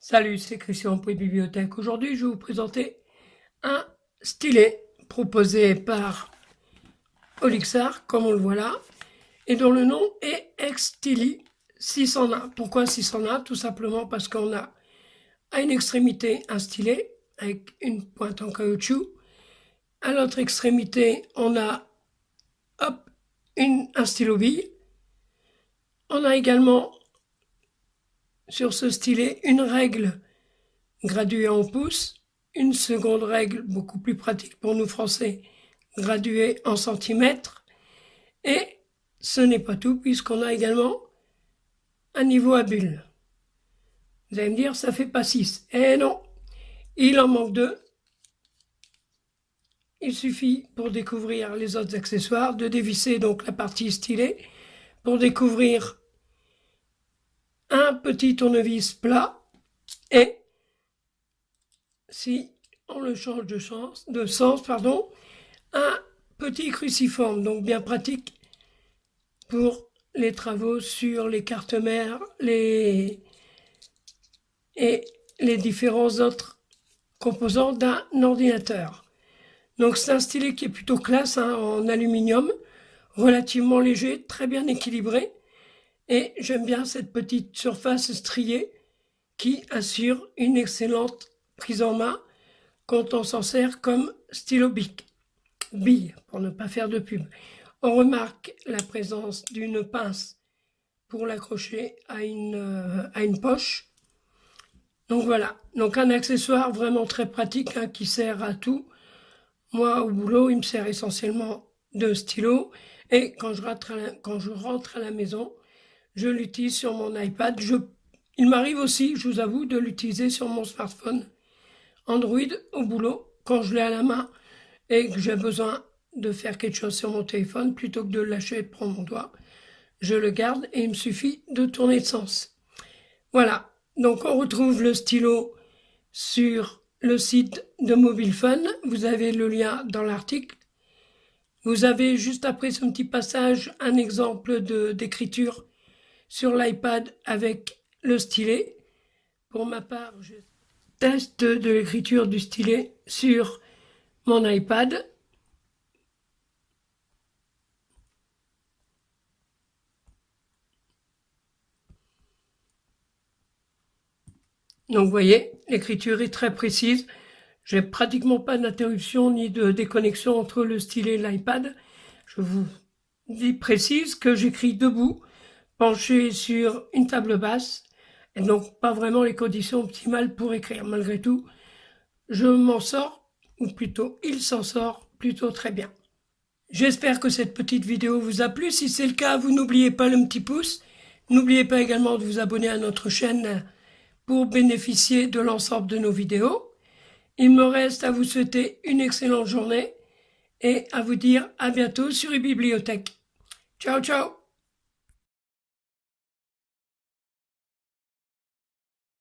Salut, c'est Christian pour Bibliothèque. Aujourd'hui, je vais vous présenter un stylet proposé par Olixar, comme on le voit là, et dont le nom est Extili 6 en 1. Pourquoi 6 en 1? Tout simplement parce qu'on a à une extrémité un stylet avec une pointe en caoutchouc. À l'autre extrémité, on a hop, un stylo bille. On a également sur ce stylet une règle graduée en pouces, une seconde règle beaucoup plus pratique pour nous français, graduée en centimètres, et ce n'est pas tout puisqu'on a également un niveau à bulles. Vous allez me dire, ça fait pas 6. Eh non, il en manque 2. Il suffit pour découvrir les autres accessoires de dévisser donc la partie stylet pour découvrir un petit tournevis plat et si on le change de sens, un petit cruciforme, donc bien pratique pour les travaux sur les cartes mères et les différents autres composants d'un ordinateur. Donc c'est un stylet qui est plutôt classe, en aluminium, relativement léger, très bien équilibré, et j'aime bien cette petite surface striée qui assure une excellente prise en main quand on s'en sert comme stylo bille, pour ne pas faire de pub. On remarque la présence d'une pince pour l'accrocher à une poche. Donc voilà, donc un accessoire vraiment très pratique qui sert à tout. Moi, au boulot, il me sert essentiellement de stylo. Et quand je rentre à la maison, je l'utilise sur mon iPad. Il m'arrive aussi, je vous avoue, de l'utiliser sur mon smartphone Android au boulot, quand je l'ai à la main et que j'ai besoin de faire quelque chose sur mon téléphone, plutôt que de le lâcher et de prendre mon doigt, je le garde et il me suffit de tourner de sens. Voilà, donc on retrouve le stylo sur le site de Mobile Fun. Vous avez le lien dans l'article. Vous avez juste après ce petit passage un exemple d'écriture sur l'iPad avec le stylet. Pour ma part, je teste de l'écriture du stylet sur mon iPad. Donc vous voyez, l'écriture est très précise. J'ai pratiquement pas d'interruption ni de déconnexion entre le stylet et l'iPad. Je vous dis précise que j'écris debout, penché sur une table basse, et donc pas vraiment les conditions optimales pour écrire. Malgré tout, je m'en sors, ou plutôt il s'en sort plutôt très bien. J'espère que cette petite vidéo vous a plu. Si c'est le cas, vous n'oubliez pas le petit pouce. N'oubliez pas également de vous abonner à notre chaîne pour bénéficier de l'ensemble de nos vidéos. Il me reste à vous souhaiter une excellente journée et à vous dire à bientôt sur eBibliothèque. Ciao, ciao!